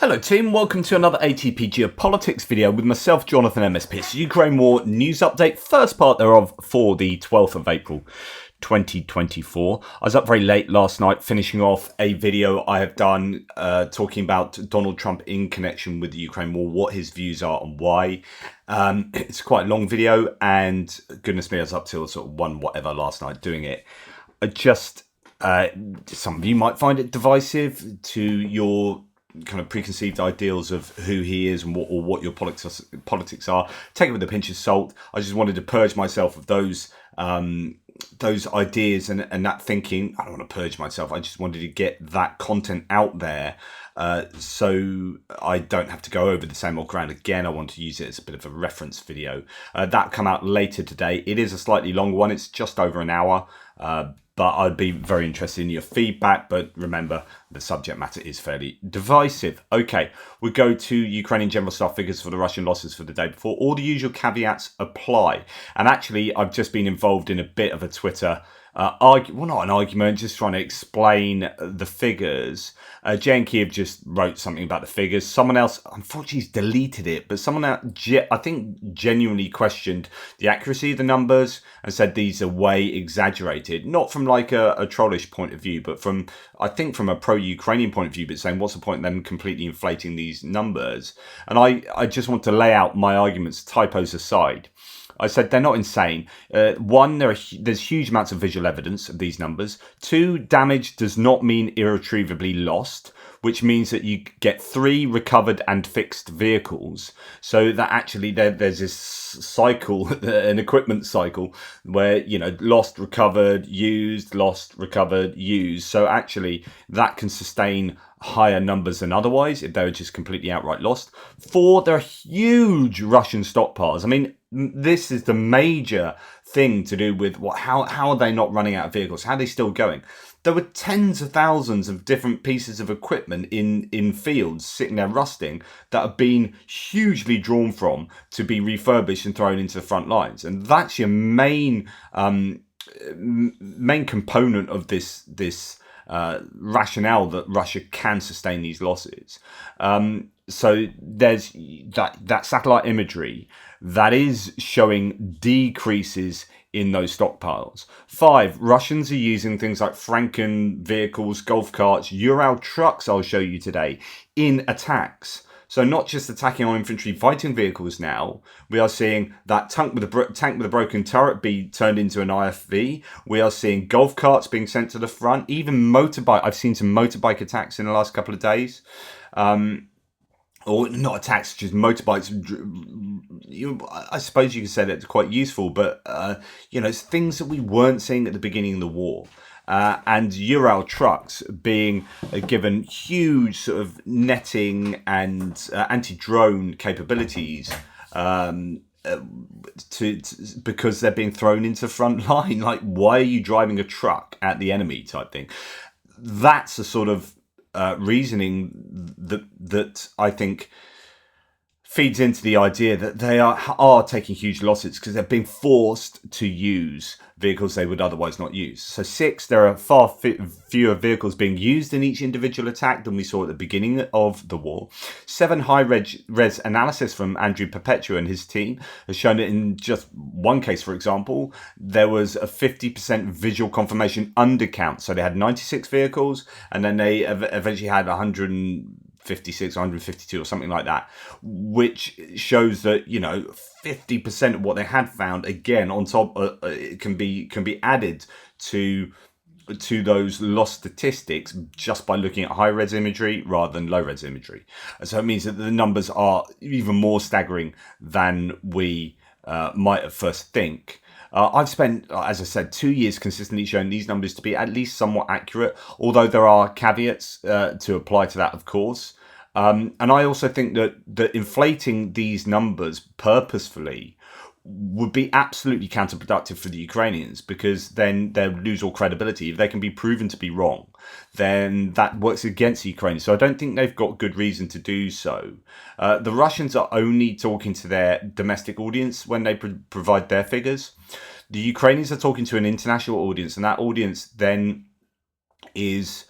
Hello team, welcome to another ATP Geopolitics video with myself, Jonathan MSP. It's Ukraine War News Update, first part thereof for the 12th of April 2024. I was up very late last night finishing off a video I have done talking about Donald Trump in connection with the Ukraine War, what his views are and why. It's quite a long video and goodness me, I was up till sort of 1 whatever last night doing it. Some of you might find it divisive to your kind of preconceived ideals of who he is and what your politics are. Take it with a pinch of salt. I just wanted to purge myself of those ideas and that thinking. I don't want to purge myself. I just wanted to get that content out there so I don't have to go over the same old ground again. I want to use it as a bit of a reference video. That come out later today. It is a slightly longer one. It's just over an hour. But I'd be very interested in your feedback. But remember, the subject matter is fairly divisive. Okay, we go to Ukrainian general staff figures for the Russian losses for the day before. All the usual caveats apply. And actually, I've just been involved in a bit of a Twitter not an argument, just trying to explain the figures. Jay and Kiev just wrote something about the figures. Someone else, unfortunately, has deleted it, but someone else, I think, genuinely questioned the accuracy of the numbers and said these are way exaggerated. Not from like a trollish point of view, but from a pro-Ukrainian point of view, but saying what's the point in them completely inflating these numbers? And I just want to lay out my arguments, typos aside. I said they're not insane. One, there's huge amounts of visual evidence of these numbers. Two, damage does not mean irretrievably lost, which means that you get 3 recovered and fixed vehicles. So that actually there's this cycle, an equipment cycle, where, lost, recovered, used, lost, recovered, used. So actually that can sustain higher numbers than otherwise if they were just completely outright lost. 4, there are huge Russian stockpiles. I mean, this is the major thing to do with how are they not running out of vehicles? How are they still going? There were tens of thousands of different pieces of equipment in fields sitting there rusting that have been hugely drawn from to be refurbished and thrown into the front lines. And that's your main component of this rationale that Russia can sustain these losses. So there's that satellite imagery that is showing decreases in those stockpiles. 5, Russians are using things like Franken vehicles, golf carts, Ural trucks, I'll show you today, in attacks. So not just attacking on infantry fighting vehicles now, we are seeing that tank with a broken turret be turned into an IFV. We are seeing golf carts being sent to the front, even motorbike. I've seen some motorbike attacks in the last couple of days. Or not attacks, just motorbikes. I suppose you could say that's quite useful, but it's things that we weren't seeing at the beginning of the war. And Ural trucks being given huge sort of netting and anti-drone capabilities because they're being thrown into the front line. Like, why are you driving a truck at the enemy type thing? That's a sort of reasoning that I think feeds into the idea that they are taking huge losses because they're being forced to use vehicles they would otherwise not use. So 6, there are far fewer vehicles being used in each individual attack than we saw at the beginning of the war. 7, high-res analysis from Andrew Perpetua and his team has shown that in just one case, for example, there was a 50% visual confirmation undercount. So they had 96 vehicles and then they eventually had 156, 152 or something like that, which shows that 50% of what they had found again on top can be added to those lost statistics just by looking at high res imagery rather than low res imagery. So it means that the numbers are even more staggering than we might at first think. I've spent, as I said, 2 years consistently showing these numbers to be at least somewhat accurate, although there are caveats to apply to that, of course. And I also think that inflating these numbers purposefully would be absolutely counterproductive for the Ukrainians, because then they'll lose all credibility. If they can be proven to be wrong, then that works against the Ukrainians. So I don't think they've got good reason to do so. The Russians are only talking to their domestic audience when they provide their figures. The Ukrainians are talking to an international audience, and that audience then is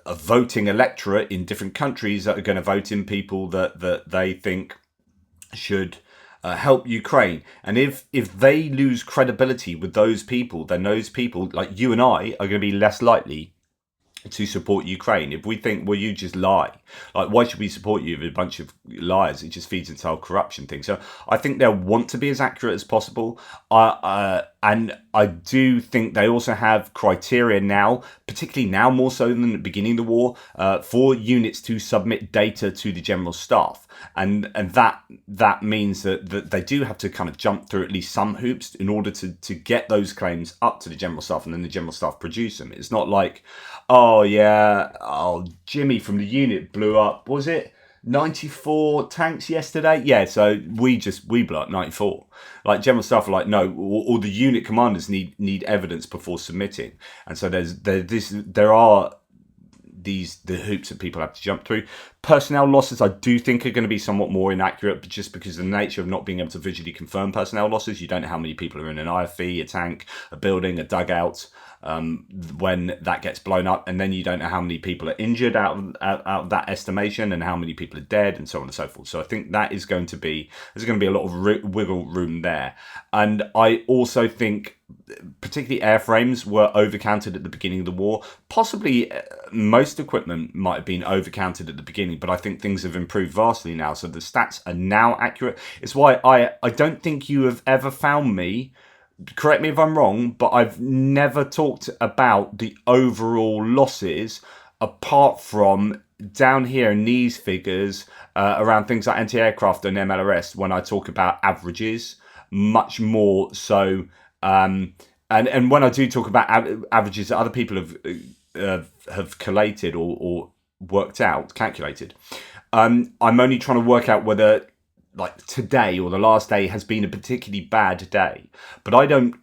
a voting electorate in different countries that are going to vote in people that they think should help Ukraine. And if they lose credibility with those people, then those people like you and I are going to be less likely to support Ukraine. If we think, well, you just lie, like why should we support you with a bunch of liars? It just feeds into our corruption thing. So I think they'll want to be as accurate as possible. And I do think they also have criteria now, particularly now more so than at the beginning of the war, for units to submit data to the general staff. And that means that they do have to kind of jump through at least some hoops in order to get those claims up to the general staff, and then the general staff produce them. It's not like, oh yeah, Jimmy from the unit blew up, was it 94 tanks yesterday? Yeah, so we blew up 94. Like general staff are like, no, or the unit commanders need evidence before submitting. And so there are the hoops that people have to jump through. Personnel losses, I do think, are going to be somewhat more inaccurate, but just because of the nature of not being able to visually confirm personnel losses. You don't know how many people are in an IFV, a tank, a building, a dugout, when that gets blown up, and then you don't know how many people are injured out of that estimation, and how many people are dead, and so on and so forth. So I think that is going to be, there's going to be a lot of wiggle room there. And I also think particularly airframes were overcounted at the beginning of the war. Possibly most equipment might have been overcounted at the beginning, but I think things have improved vastly now. So the stats are now accurate. It's why I don't think you have ever found me, correct me if I'm wrong, but I've never talked about the overall losses apart from down here in these figures around things like anti-aircraft and MLRS when I talk about averages, much more so. And when I do talk about averages that other people have collated or worked out, calculated, I'm only trying to work out whether like today or the last day has been a particularly bad day. But I don't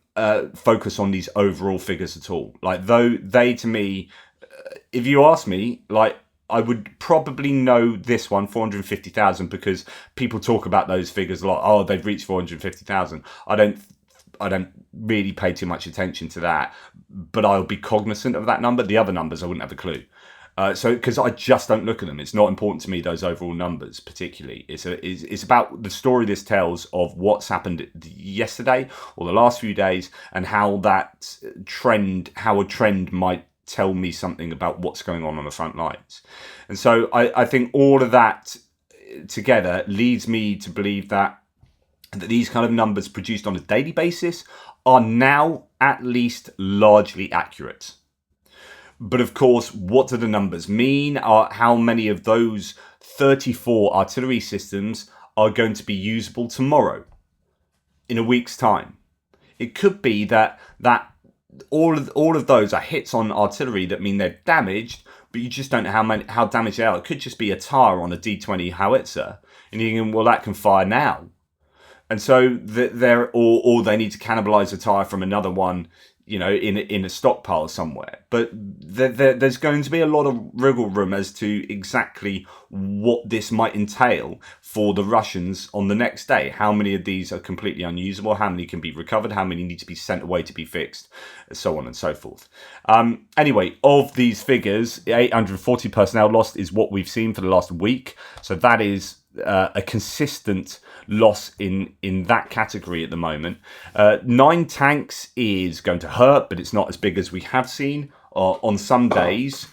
focus on these overall figures at all. Like though they to me, if you ask me, like I would probably know this one, 450,000, because people talk about those figures a lot. Oh, they've reached 450,000. I don't really pay too much attention to that, but I'll be cognizant of that number. The other numbers, I wouldn't have a clue. So, because I just don't look at them. It's not important to me, those overall numbers particularly. It's about the story this tells of what's happened yesterday or the last few days, and how a trend might tell me something about what's going on the front lines. And so I think all of that together leads me to believe that these kind of numbers produced on a daily basis are now at least largely accurate. But of course, what do the numbers mean? How many of those 34 artillery systems are going to be usable tomorrow, in a week's time? It could be that all of those are hits on artillery that mean they're damaged, but you just don't know how damaged they are. It could just be a tire on a D20 howitzer, and you're thinking, well, that can fire now. And so or they need to cannibalize a tire from another one, in a stockpile somewhere. But there's going to be a lot of wriggle room as to exactly what this might entail for the Russians on the next day. How many of these are completely unusable? How many can be recovered? How many need to be sent away to be fixed? So on and so forth. Anyway, of these figures, 840 personnel lost is what we've seen for the last week. So that is a consistent loss in that category at the moment. 9 tanks is going to hurt, but it's not as big as we have seen on some days.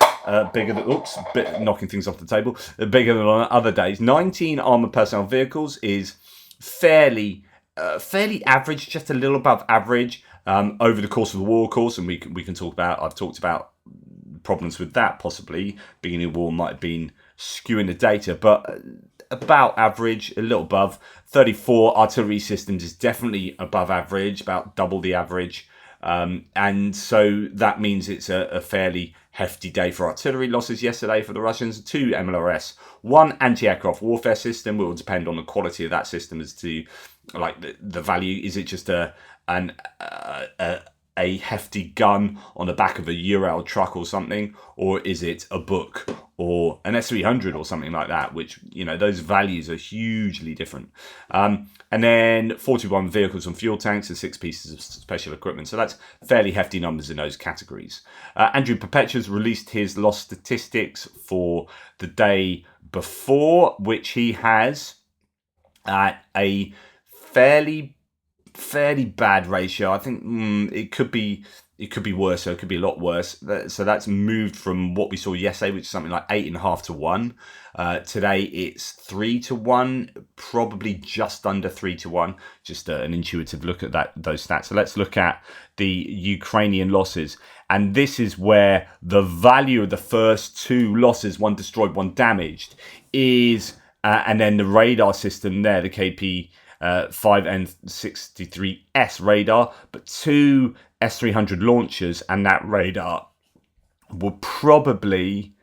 Bigger than knocking things off the table. Bigger than on other days. 19 armored personnel vehicles is fairly average, just a little above average over the course of the war, of course. And we can talk about. I've talked about problems with that. Possibly beginning of war might have been skewing the data, but about average, a little above. 34 artillery systems is definitely above average, about double the average. And so that means it's a fairly hefty day for artillery losses yesterday for the Russians. 2 MLRS, 1 anti-aircraft warfare system. It will depend on the quality of that system as to like the value. Is it just a a hefty gun on the back of a Ural truck or something, or is it a book or an S300 or something like that, which, those values are hugely different. And then 41 vehicles and fuel tanks and 6 pieces of special equipment. So that's fairly hefty numbers in those categories. Andrew Perpetua's released his loss statistics for the day before, which he has at a fairly bad ratio. I think it could be worse. So it could be a lot worse. So that's moved from what we saw yesterday, which is something like 8.5 to 1. Today it's 3 to 1, probably just under 3 to 1. Just an intuitive look at those stats. So let's look at the Ukrainian losses, and this is where the value of the first 2 losses, one destroyed, one damaged, is, and then the radar system there, the KP. 5N63S radar, but 2 S300 launchers, and that radar will probably,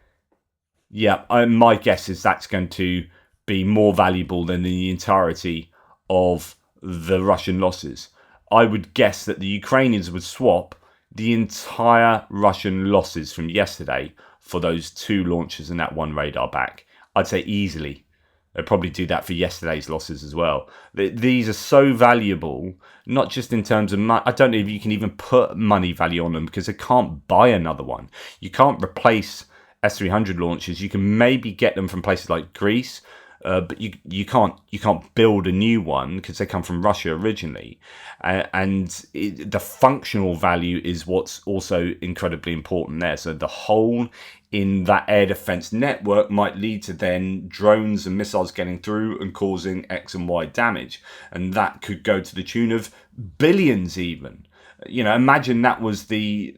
my guess is that's going to be more valuable than the entirety of the Russian losses. I would guess that the Ukrainians would swap the entire Russian losses from yesterday for those 2 launchers and that 1 radar back. I'd say easily. They'll probably do that for yesterday's losses as well. These are so valuable, not just in terms of money. I don't know if you can even put money value on them, because they can't buy another one. You can't replace S300 launchers. You can maybe get them from places like Greece, but you can't build a new one because they come from Russia originally. The functional value is what's also incredibly important there. So the hole in that air defense network might lead to then drones and missiles getting through and causing X and Y damage. And that could go to the tune of billions even. Imagine that was the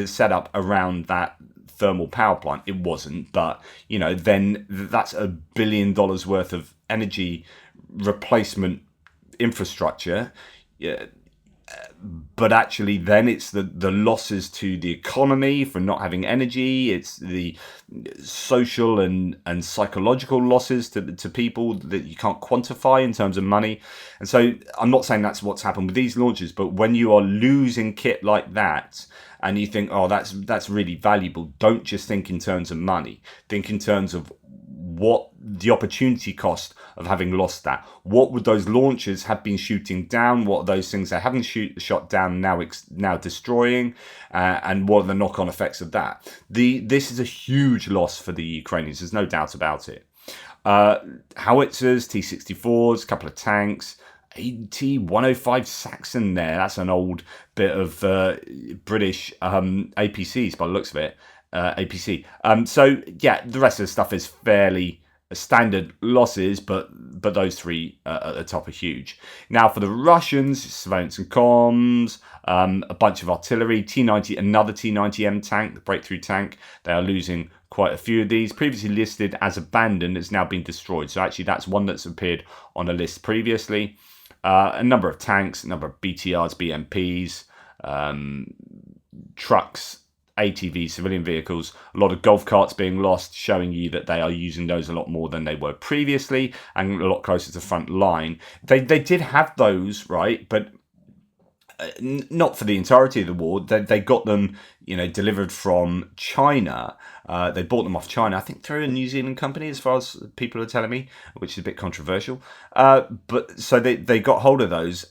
setup around that thermal power plant. It wasn't, but then that's $1 billion worth of energy replacement infrastructure. But actually then it's the losses to the economy for not having energy. It's the social and psychological losses to people that you can't quantify in terms of money. And so I'm not saying that's what's happened with these launches, but when you are losing kit like that and you think, oh, that's really valuable, don't just think in terms of money. Think in terms of what the opportunity cost of having lost that. What would those launchers have been shooting down? What are those things they haven't shot down now destroying? And what are the knock-on effects of that? This is a huge loss for the Ukrainians. There's no doubt about it. Howitzers, T-64s, a couple of tanks, T-105 Saxon there. That's an old bit of British APCs by the looks of it. APC. So yeah, the rest of the stuff is fairly standard losses, but those 3 at the top are huge. Now for the Russians, surveillance and comms, a bunch of artillery, T-90, another T-90M tank, the breakthrough tank. They are losing quite a few of these. Previously listed as abandoned, it's now been destroyed. So actually that's one that's appeared on a list previously. A number of tanks, a number of BTRs, BMPs, trucks, ATVs, civilian vehicles, a lot of golf carts being lost, showing you that they are using those a lot more than they were previously and a lot closer to the front line. They did have those, right, but not for the entirety of the war. They got them, delivered from China. They bought them off China, I think through a New Zealand company, as far as people are telling me, which is a bit controversial. But so they got hold of those.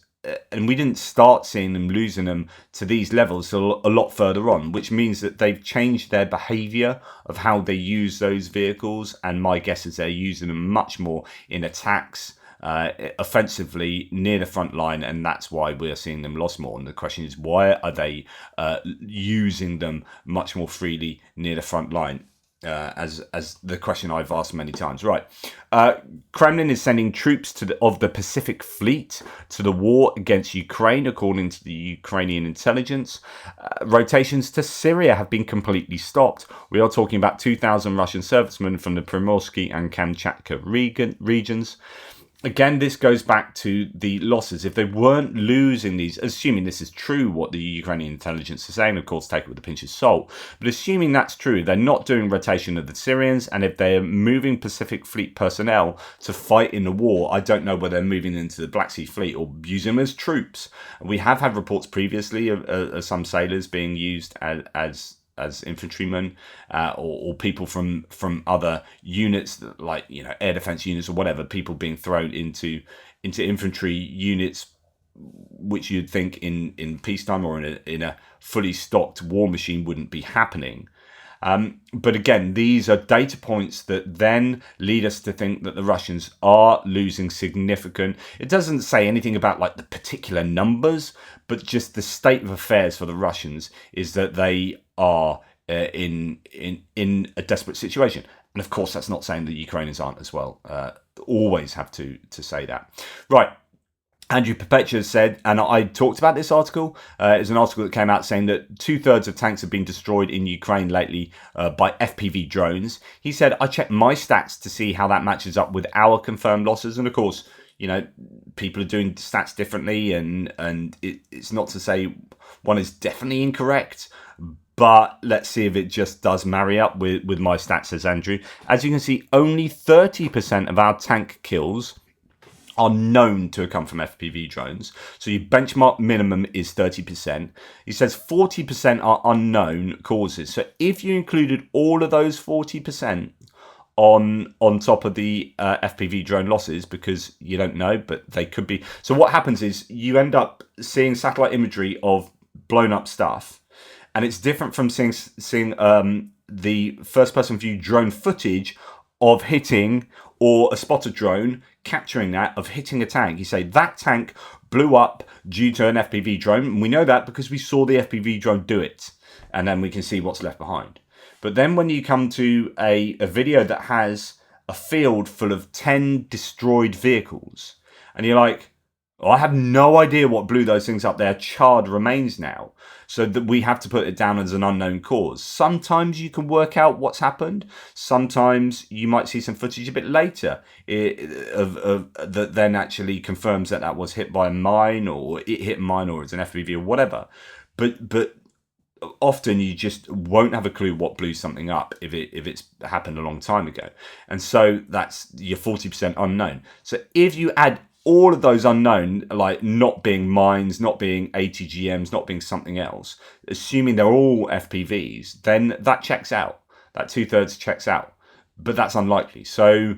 And we didn't start seeing them losing them to these levels a lot further on, which means that they've changed their behaviour of how they use those vehicles. And my guess is they're using them much more in attacks, offensively near the front line, and that's why we're seeing them lost more. And the question is, why are they using them much more freely near the front line? As the question I've asked many times. Right. Kremlin is sending troops of the Pacific Fleet to the war against Ukraine, according to the Ukrainian intelligence. Rotations to Syria have been completely stopped. We are talking about 2,000 Russian servicemen from the Primorsky and Kamchatka regions. again, this goes back to the losses. If they weren't losing these, assuming this is true, what the Ukrainian intelligence is saying, of course, take it with a pinch of salt, but assuming that's true, they're not doing rotation of the Syrians, and if they're moving Pacific Fleet personnel to fight in the war, I don't know whether they're moving into the Black Sea Fleet or using them as troops. We have had reports previously of some sailors being used as infantrymen or people from other units, like air defense units or whatever, people being thrown into infantry units, which you'd think in peacetime or in a fully stocked war machine wouldn't be happening. But again, these are data points that then lead us to think that the Russians are losing significant. It doesn't say anything about like the particular numbers, but just the state of affairs for the Russians is that they are in a desperate situation. And of course, that's not saying that Ukrainians aren't as well. Always have to say that. Right. Andrew Perpetua said, and I talked about this article, it's an article that came out saying that 2/3 of tanks have been destroyed in Ukraine lately by FPV drones. He said, I checked my stats to see how that matches up with our confirmed losses. And of course, people are doing stats differently, and it's not to say one is definitely incorrect, but let's see if it just does marry up with my stats, says Andrew. As you can see, only 30% of our tank kills are known to have come from FPV drones. So your benchmark minimum is 30%. He says 40% are unknown causes. So if you included all of those 40% on top of the FPV drone losses, because you don't know, but they could be. So what happens is you end up seeing satellite imagery of blown up stuff, and it's different from seeing the first person view drone footage of hitting, or a spotter drone capturing that, of hitting a tank. You say that tank blew up due to an FPV drone. And we know that because we saw the FPV drone do it. And then we can see what's left behind. But then when you come to a video that has a field full of 10 destroyed vehicles, and you're like, oh, I have no idea what blew those things up. They're charred remains now. So that we have to put it down as an unknown cause. Sometimes you can work out what's happened. Sometimes you might see some footage a bit later that then actually confirms that was hit by a mine, or it hit a mine, or it's an FPV or whatever. But often you just won't have a clue what blew something up if it's happened a long time ago. And so that's your 40% unknown. So if you add all of those unknown, like not being mines, not being ATGMs, not being something else, assuming they're all FPVs, then that checks out. That 2/3 checks out. But that's unlikely. So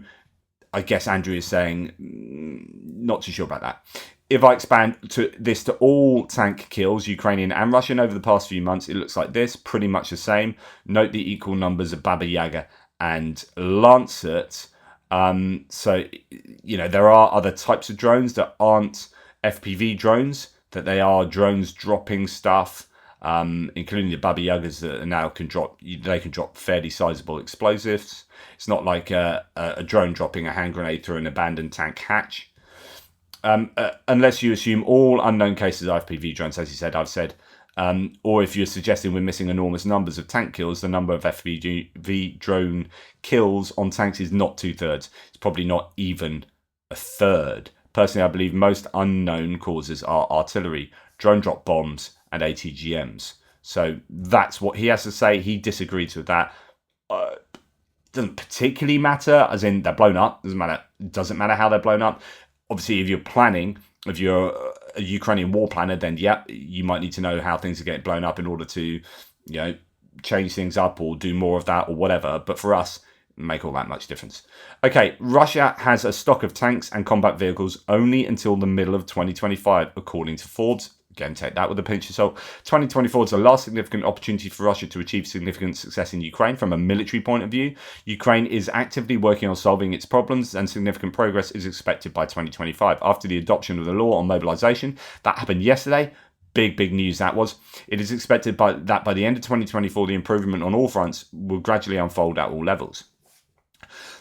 I guess Andrew is saying, not too sure about that. If I expand this to all tank kills, Ukrainian and Russian, over the past few months, it looks like this, pretty much the same. Note the equal numbers of Baba Yaga and Lancet. So, there are other types of drones that aren't FPV drones, that they are drones dropping stuff, including the Baba Yagas that now can drop fairly sizable explosives. It's not like a drone dropping a hand grenade through an abandoned tank hatch. Unless you assume all unknown cases of FPV drones, as you said, I've said, or if you're suggesting we're missing enormous numbers of tank kills, the number of FPV drone kills on tanks is not 2/3. It's probably not even a third. Personally, I believe most unknown causes are artillery, drone drop bombs, and ATGMs. So that's what he has to say. He disagrees with that. Doesn't particularly matter, as in they're blown up. Doesn't matter how they're blown up. Obviously, if you're planning, if you're a Ukrainian war planner, then you might need to know how things are getting blown up in order to, change things up or do more of that or whatever. But for us, make all that much difference. Okay, Russia has a stock of tanks and combat vehicles only until the middle of 2025, according to Forbes. Again, take that with a pinch of salt. 2024 is the last significant opportunity for Russia to achieve significant success in Ukraine from a military point of view. Ukraine is actively working on solving its problems, and significant progress is expected by 2025. After the adoption of the law on mobilization, that happened yesterday. Big news that was. It is expected that by the end of 2024, the improvement on all fronts will gradually unfold at all levels.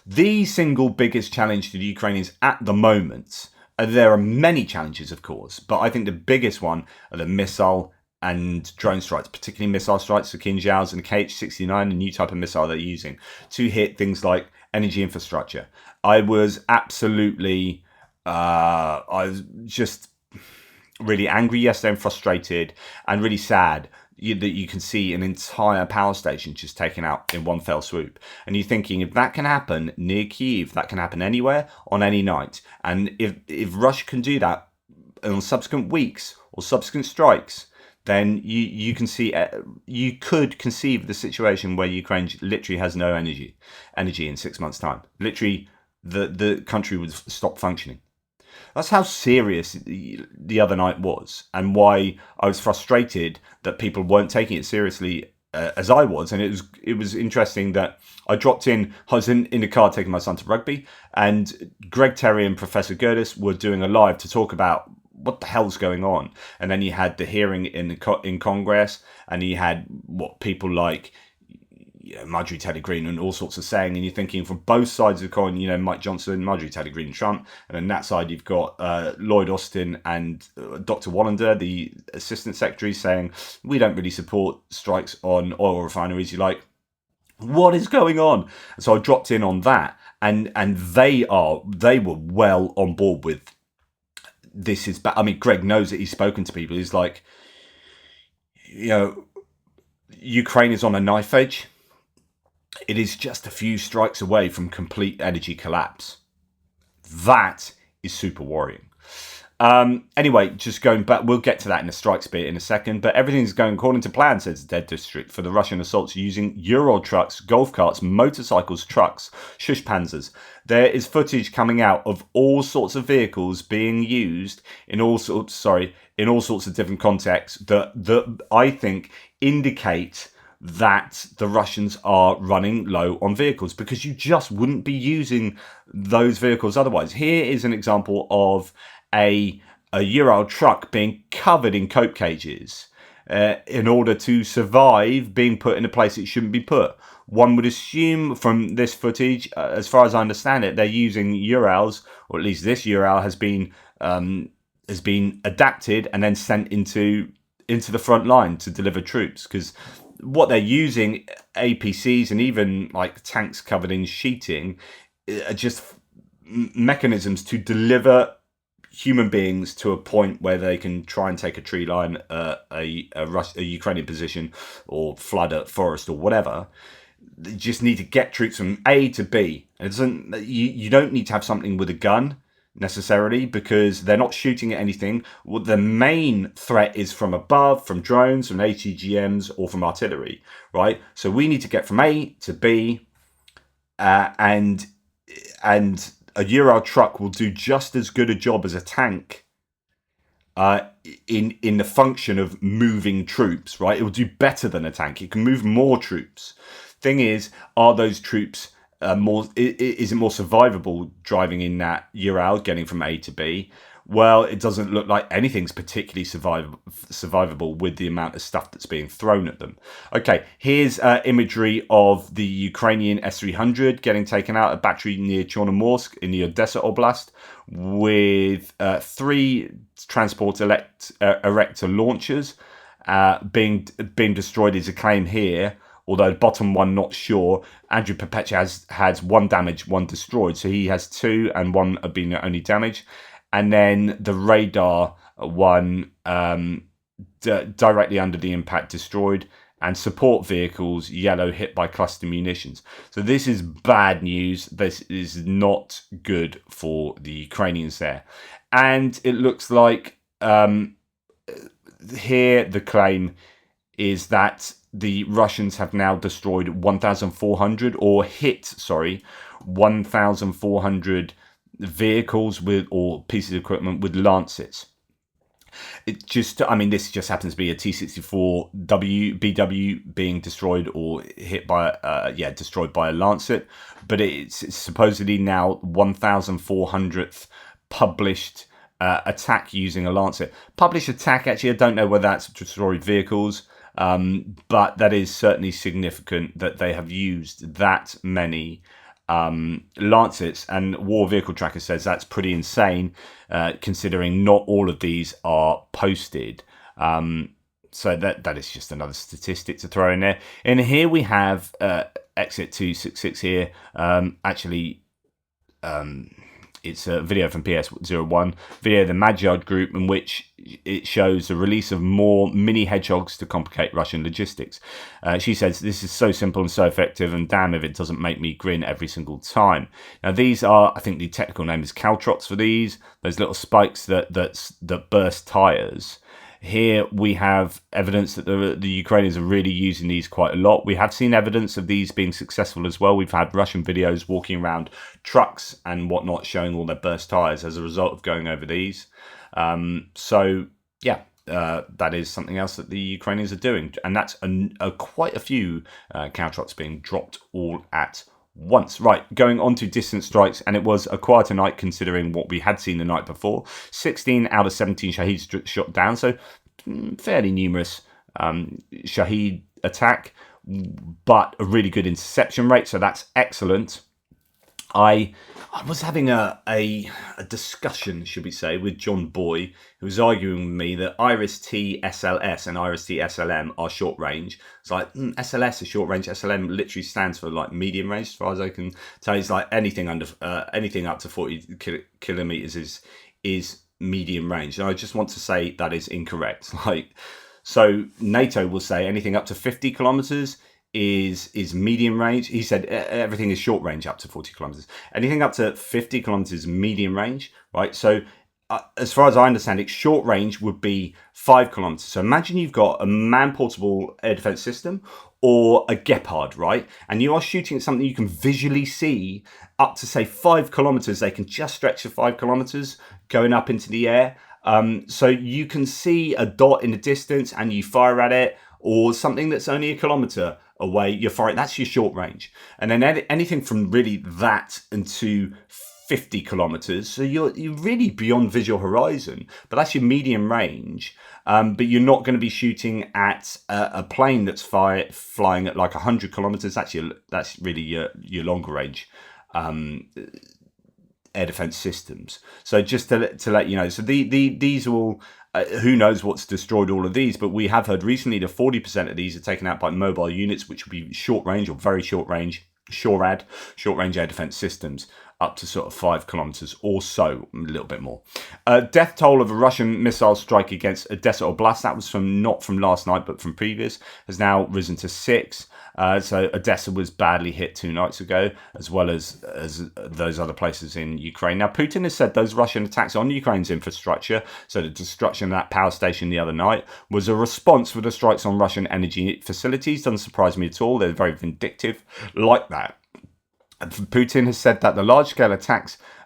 The single biggest challenge to the Ukrainians at the moment, there are many challenges, of course, but I think the biggest one are the missile and drone strikes, particularly missile strikes, the Kinzhaus and KH-69, a new type of missile they're using to hit things like energy infrastructure. I was absolutely I was just really angry yesterday and frustrated and really sad that you can see an entire power station just taken out in one fell swoop. And you're thinking, if that can happen near Kyiv, that can happen anywhere on any night. And if Russia can do that on subsequent weeks or subsequent strikes, then you can see, you could conceive of the situation where Ukraine literally has no energy in 6 months' time. Literally, the country would stop functioning. That's how serious the other night was, and why I was frustrated that people weren't taking it seriously as I was. And it was interesting that I dropped in. I was in the car taking my son to rugby, and Greg Terry and Professor Gertis were doing a live to talk about what the hell's going on. And then you had the hearing in Congress, and you had what people like, Marjorie Taylor Greene and all sorts of saying, and you're thinking from both sides of the coin, Mike Johnson, Marjorie Taylor Greene, Trump, and on that side you've got Lloyd Austin and Dr. Wallander, the Assistant Secretary, saying we don't really support strikes on oil refineries. You're like, what is going on? So I dropped in on that, and they were well on board with this. Is bad. I mean, Greg knows that he's spoken to people. He's like, Ukraine is on a knife edge. It is just a few strikes away from complete energy collapse. That is super worrying. Anyway, just going back, we'll get to that in the strikes bit in a second, but everything's going according to plan, says the Dead District, for the Russian assaults using Ural trucks, golf carts, motorcycles, trucks, shush panzers. There is footage coming out of all sorts of vehicles being used in all sorts of different contexts that I think indicate that the Russians are running low on vehicles, because you just wouldn't be using those vehicles otherwise. Here is an example of a Ural truck being covered in coke cages in order to survive being put in a place it shouldn't be put. One would assume from this footage, as far as I understand it, they're using Urals, or at least this Ural has been adapted and then sent into the front line to deliver troops, because what they're using, APCs and even like tanks covered in sheeting, are just mechanisms to deliver human beings to a point where they can try and take a tree line, a Ukrainian position, or flood a forest or whatever. They just need to get troops from A to B. And you don't need to have something with a gun necessarily, because they're not shooting at anything. Well, the main threat is from above, from drones, from ATGMs, or from artillery, right? So we need to get from A to B, and a Ural truck will do just as good a job as a tank in the function of moving troops, right? It will do better than a tank. It can move more troops. Thing is, are those troops is it more survivable driving in that Ural, getting from A to B? Well, it doesn't look like anything's particularly survivable with the amount of stuff that's being thrown at them. Okay, here's imagery of the Ukrainian S-300 getting taken out, a battery near Chornomorsk in the Odessa Oblast, with 3 transport Erector launchers being destroyed, is a claim here. Although the bottom one, not sure. Andrew Perpetua has 1 damaged, 1 destroyed. So he has 2 and 1 have been only damaged. And then the radar one directly under the impact destroyed. And support vehicles, yellow, hit by cluster munitions. So this is bad news. This is not good for the Ukrainians there. And it looks like here the claim is that the Russians have now destroyed 1,400 or hit 1,400 vehicles or pieces of equipment with Lancets. This just happens to be a T-64 BW being destroyed or hit by destroyed by a Lancet, but it's supposedly now 1,400th published attack using a Lancet. Published attack, actually, I don't know whether that's destroyed vehicles. But that is certainly significant that they have used that many Lancets, and War Vehicle Tracker says that's pretty insane, considering not all of these are posted. So that is just another statistic to throw in there. And here we have Exit 266 here. It's a video from PS01, video of the Magyard group, in which it shows the release of more mini hedgehogs to complicate Russian logistics. She says, "This is so simple and so effective, and damn if it doesn't make me grin every single time." Now, these are, I think the technical name is caltrots for these, those little spikes that burst tires. Here we have evidence that the Ukrainians are really using these quite a lot. We have seen evidence of these being successful as well. We've had Russian videos walking around trucks and whatnot showing all their burst tyres as a result of going over these. That is something else that the Ukrainians are doing. And that's quite a few caltrots being dropped all at once. Right, going on to distance strikes, and it was a quieter night considering what we had seen the night before. 16 out of 17 Shaheeds shot down, so fairly numerous Shaheed attack, but a really good interception rate, so that's excellent. I was having a discussion, should we say, with John Boy, who was arguing with me that Iris-T SLS and Iris-T SLM are short range. It's like, SLS is short range, SLM literally stands for like medium range, as far as I can tell. It's like anything up to 40 kilometers is medium range. And I just want to say that is incorrect. So NATO will say anything up to 50 kilometers is medium range. He said everything is short range up to 40 kilometers. Anything up to 50 kilometers is medium range, right? So as far as I understand it, short range would be 5 kilometers. So imagine you've got a man-portable air defense system or a Gepard, right? And you are shooting at something you can visually see up to, say, 5 kilometers. They can just stretch to 5 kilometers going up into the air. So you can see a dot in the distance and you fire at it, or something that's only a kilometer away, you're firing. That's your short range. And then anything from really that into 50 kilometers, so you're really beyond visual horizon, but that's your medium range. But you're not going to be shooting at a plane that's flying at like 100 kilometers. That's really your longer range air defense systems. So just to let you know, so these will. Who knows what's destroyed all of these, but we have heard recently that 40% of these are taken out by mobile units, which would be short range or very short range, SHORAD, short range air defense systems, up to sort of 5 kilometers or so, a little bit more. Death toll of a Russian missile strike against Odessa Oblast, that was not from last night, but from previous, has now risen to 6. So Odessa was badly hit 2 nights ago, as well as those other places in Ukraine. Now, Putin has said those Russian attacks on Ukraine's infrastructure, so the destruction of that power station the other night, was a response for the strikes on Russian energy facilities. Doesn't surprise me at all. They're very vindictive like that. Putin has said that the large-scale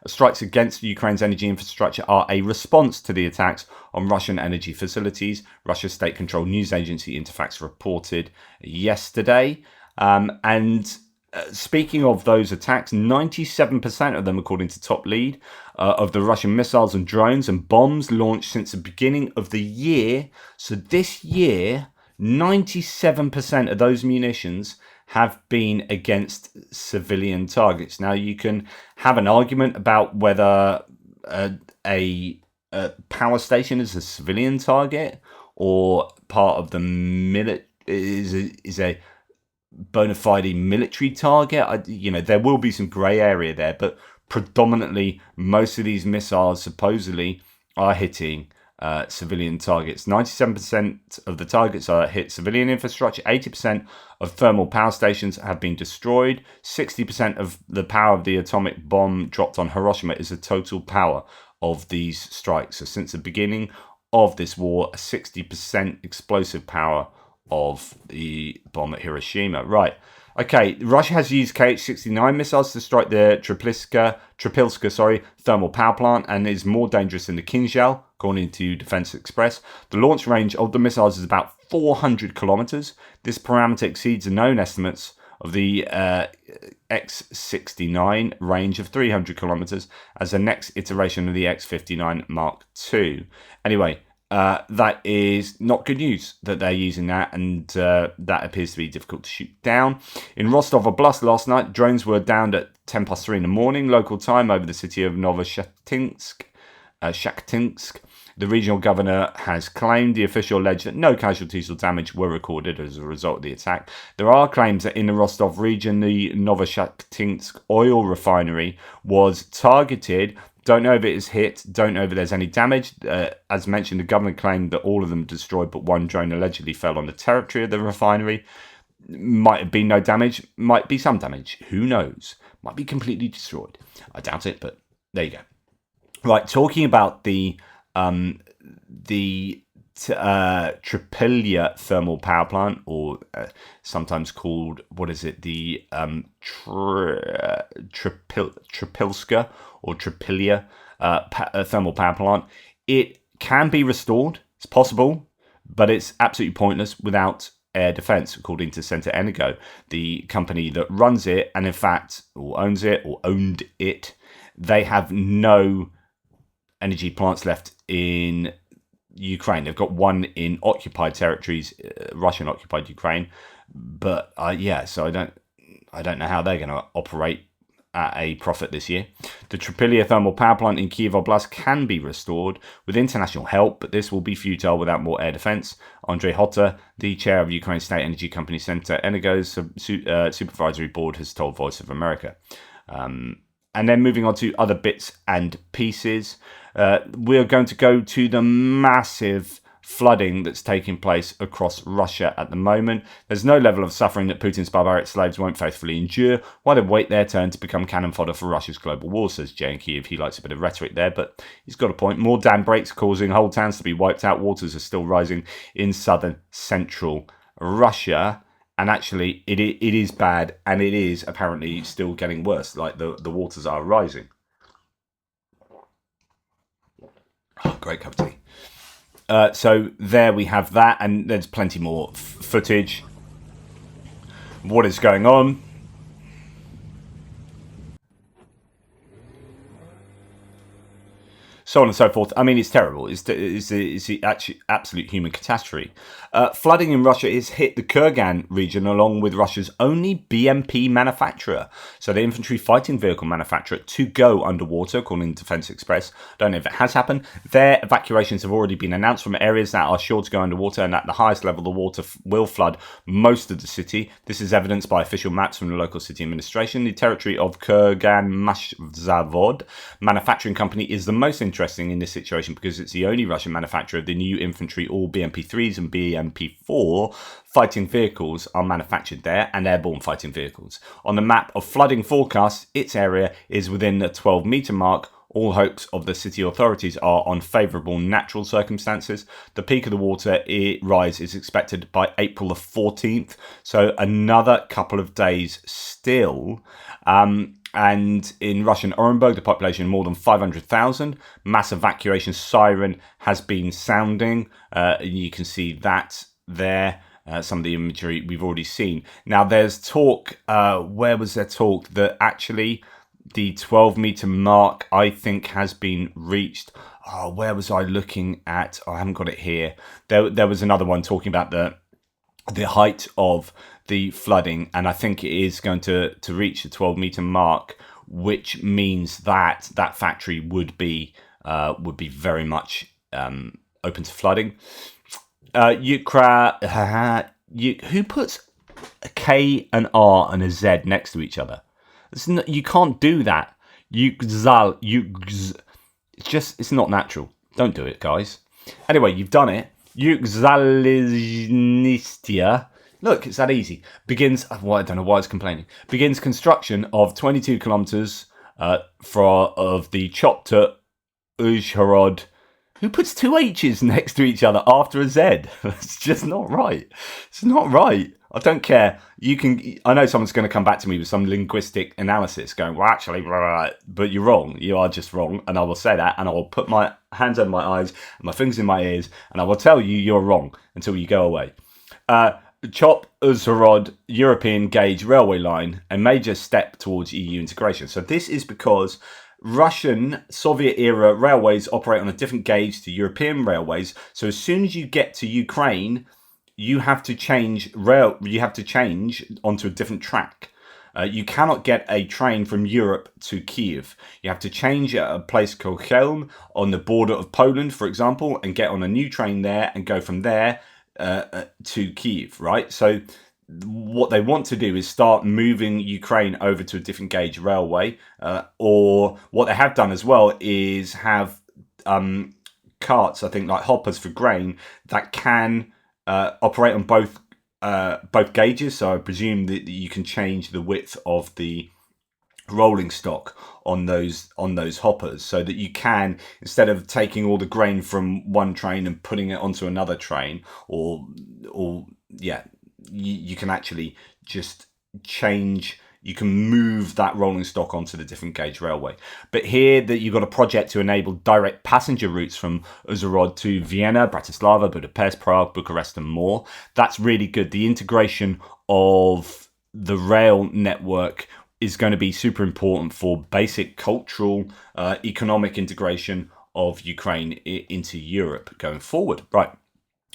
strikes against Ukraine's energy infrastructure are a response to the attacks on Russian energy facilities, Russia's state-controlled news agency Interfax reported yesterday. Speaking of those attacks, 97% of them, according to Top Lead, of the Russian missiles and drones and bombs launched since the beginning of the year. So this year, 97% of those munitions have been against civilian targets. Now, you can have an argument about whether a power station is a civilian target or part of the is a bona fide military target. There will be some grey area there, but predominantly most of these missiles supposedly are hitting civilian targets. 97% of the targets are hit civilian infrastructure. 80% of thermal power stations have been destroyed. 60% of the power of the atomic bomb dropped on Hiroshima is the total power of these strikes. So since the beginning of this war, 60% explosive power of the bomb at Hiroshima. Right. Okay, Russia has used Kh-69 missiles to strike the Tripilska thermal power plant and is more dangerous than the Kinzhal, according to Defense Express. The launch range of the missiles is about 400 kilometers. This parameter exceeds the known estimates of the X-69 range of 300 kilometers as the next iteration of the X-59 Mark II. Anyway, that is not good news that they're using that, and that appears to be difficult to shoot down. In Rostov Oblast last night, drones were downed at 3:10 in the morning local time over the city of Novoshatinsk. Shakhtinsk. The regional governor has claimed the official alleged that no casualties or damage were recorded as a result of the attack. There are claims that in the Rostov region, the Novoshakhtinsk oil refinery was targeted. Don't know if it is hit. Don't know if there's any damage. As mentioned, the government claimed that all of them destroyed, but one drone allegedly fell on the territory of the refinery. Might have been no damage. Might be some damage. Who knows? Might be completely destroyed. I doubt it, but there you go. Right, talking about the Tripilia thermal power plant, or sometimes called, the Tripilska or Tripilia thermal power plant. It can be restored. It's possible, but it's absolutely pointless without air defense, according to Center Energo, the company that runs it, and in fact, or owns it, or owned it. They have no energy plants left in Ukraine. They've got one in occupied territories, Russian occupied Ukraine, but so I don't know how they're going to operate at a profit this year. The Tripilia thermal power plant in Kyiv Oblast can be restored with international help, but this will be futile without more air defense. Andrei Hotta, the chair of Ukraine's state energy company Center Energo's supervisory board, has told Voice of America. And then moving on to other bits and pieces, we're going to go to the massive flooding that's taking place across Russia at the moment. There's no level of suffering that Putin's barbaric slaves won't faithfully endure while they wait their turn to become cannon fodder for Russia's global war, says Jay in Kyiv. He likes a bit of rhetoric there, but he's got a point. More dam breaks causing whole towns to be wiped out. Waters are still rising in southern central Russia. And actually, it is bad, and it is apparently still getting worse. Like the waters are rising. Oh, great cup of tea. So there we have that, and there's plenty more footage. What is going on? So on and so forth. I mean, it's terrible. It's actually absolute human catastrophe. Flooding in Russia has hit the Kurgan region along with Russia's only BMP manufacturer. So the infantry fighting vehicle manufacturer to go underwater, according to Defense Express. Don't know if it has happened. Their evacuations have already been announced from areas that are sure to go underwater, and at the highest level, the water will flood most of the city. This is evidenced by official maps from the local city administration. The territory of Kurgan Mashzavod manufacturing company is the most interesting in this situation because it's the only Russian manufacturer of the new infantry. All BMP-3s and BMP-4 fighting vehicles are manufactured there, and airborne fighting vehicles. On the map of flooding forecasts, its area is within the 12-metre mark. All hopes of the city authorities are on favourable natural circumstances. The peak of the water rise is expected by April the 14th, so another couple of days still. And in Russian Orenburg, the population more than 500,000. Mass evacuation siren has been sounding. You can see that there. Some of the imagery we've already seen. Now, there's talk. Where was there talk that actually the 12-metre mark, I think, has been reached? Oh, where was I looking at? Oh, I haven't got it here. There was another one talking about the height of the flooding, and I think it is going to reach the 12-metre mark, which means that that factory would be very much open to flooding. Who puts a K, an R, and a Z next to each other? You can't do that. It's not natural. Don't do it, guys. Anyway, you've done it. Yukzaliznistia. Look, it's that easy. Begins. Well, I don't know why it's complaining. Begins construction of 22 kilometers of the Chopta Uzhhorod. Who puts two H's next to each other after a Z? That's just not right. It's not right. I don't care. I know someone's going to come back to me with some linguistic analysis going, well, actually, blah, blah, blah. But you're wrong. You are just wrong. And I will say that. And I will put my hands over my eyes and my fingers in my ears. And I will tell you you're wrong until you go away. Chop Uzhhorod European gauge railway line, a major step towards EU integration. So this is because Russian Soviet-era railways operate on a different gauge to European railways. So as soon as you get to Ukraine, you have to change onto a different track. You cannot get a train from Europe to Kiev. You have to change at a place called Chelm on the border of Poland, for example, and get on a new train there and go from there to Kiev, right? So what they want to do is start moving Ukraine over to a different gauge railway, or what they have done as well is have carts, I think, like hoppers for grain that can operate on both gauges. So I presume that you can change the width of the rolling stock on those hoppers, so that you can, instead of taking all the grain from one train and putting it onto another train, you can actually just change. You can move that rolling stock onto the different gauge railway. But here that you've got a project to enable direct passenger routes from Uzhhorod to Vienna, Bratislava, Budapest, Prague, Bucharest and more. That's really good. The integration of the rail network is going to be super important for basic cultural, economic integration of Ukraine into Europe going forward. Right.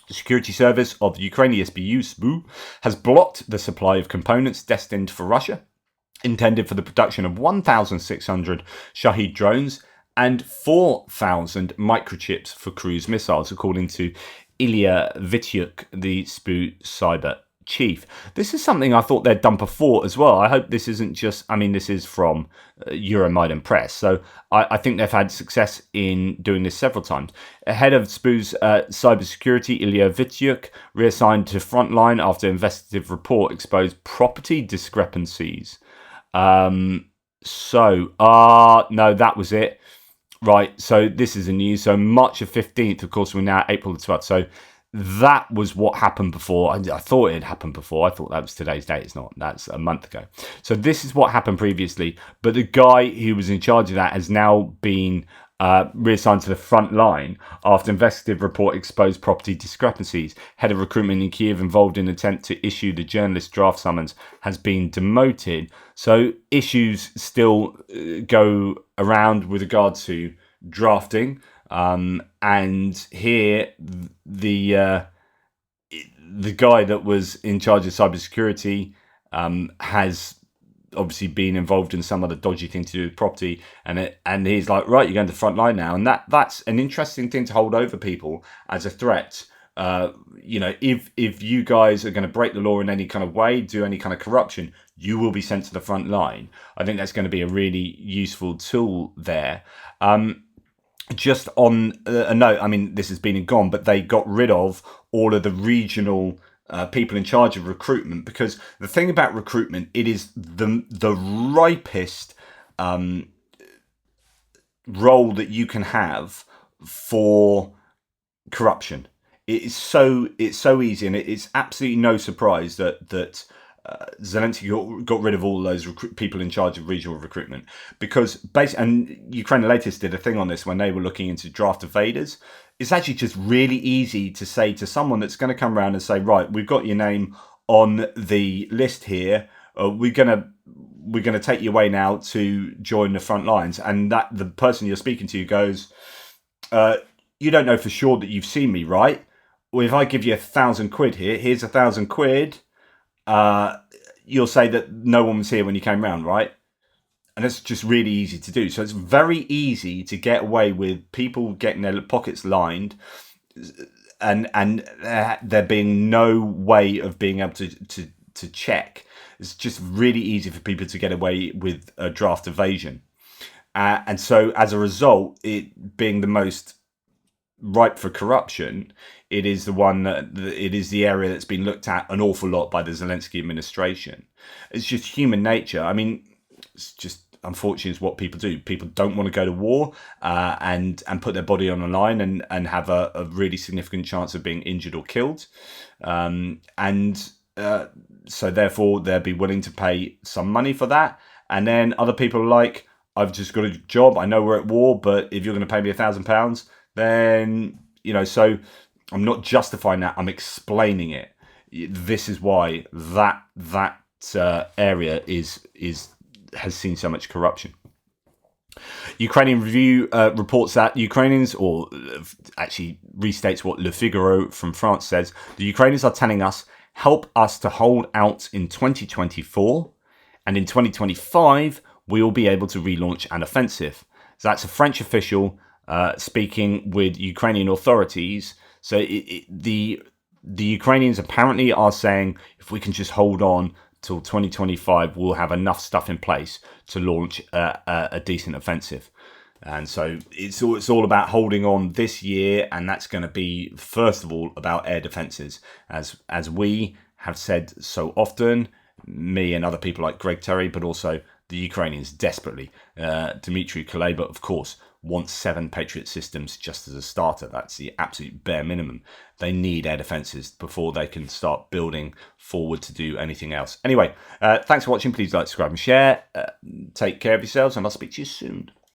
The security service of the Ukrainian SBU has blocked the supply of components destined for Russia, intended for the production of 1,600 Shahed drones and 4,000 microchips for cruise missiles, according to Ilya Vityuk, the SBU cyber chief. This is something I thought they'd done before as well. I hope this isn't just, this is from Euromaidan Press, so I think they've had success in doing this several times. Head of SBU's cybersecurity, Ilya Vityuk, reassigned to frontline after investigative report exposed property discrepancies. No, that was it. Right, so this is the news. So March the 15th, of course, we're now April the 12th. So that was what happened before. I thought it had happened before. I thought that was today's date. It's not. That's a month ago. So this is what happened previously. But the guy who was in charge of that has now been reassigned to the front line after investigative report exposed property discrepancies. Head of recruitment in Kiev involved in an attempt to issue the journalist draft summons has been demoted. So issues still go around with regard to drafting. And here the guy that was in charge of cybersecurity has obviously been involved in some other dodgy thing to do with property, and he's like, right, you're going to the front line now, and that's an interesting thing to hold over people as a threat. If you guys are going to break the law in any kind of way, do any kind of corruption, you will be sent to the front line. I think that's going to be a really useful tool there. Just on a note, this has been and gone, but they got rid of all of the regional people in charge of recruitment, because the thing about recruitment, it is the ripest role that you can have for corruption. It's so easy, and it's absolutely no surprise that Zelensky got rid of all those people in charge of regional recruitment, because and Ukraine latest did a thing on this when they were looking into draft evaders. It's actually just really easy to say to someone that's going to come around and say, right, we've got your name on the list here. We're gonna take you away now to join the front lines, and that the person you're speaking to goes, you don't know for sure that you've seen me, right? Well, if I give you £1,000 here, here's £1,000. You'll say that no one was here when you came round, right? And it's just really easy to do. So it's very easy to get away with people getting their pockets lined, and there being no way of being able to check. It's just really easy for people to get away with a draft evasion. And so as a result, it being the most ripe for corruption, it is the one it is the area that's been looked at an awful lot by the Zelensky administration. It's just human nature. It's just unfortunately it's what people do. People don't want to go to war and put their body on the line and have a really significant chance of being injured or killed. So therefore they'll be willing to pay some money for that. And then other people are like, I've just got a job. I know we're at war, but if you're going to pay me £1,000, then, so I'm not justifying that. I'm explaining it. This is why that area has seen so much corruption. Ukrainian Review reports that Ukrainians, or actually restates what Le Figaro from France says, the Ukrainians are telling us, help us to hold out in 2024, And in 2025, we will be able to relaunch an offensive. So that's a French official speaking with Ukrainian authorities. So the Ukrainians apparently are saying if we can just hold on till 2025, we'll have enough stuff in place to launch a decent offensive. And so it's all about holding on this year, and that's going to be, first of all, about air defences. As we have said so often, me and other people like Greg Terry, but also the Ukrainians desperately. Dmitry Kuleba, of course, wants 7 Patriot systems just as a starter. That's the absolute bare minimum. They need air defences before they can start building forward to do anything else. Anyway, thanks for watching. Please like, subscribe and share. Take care of yourselves, and I'll speak to you soon.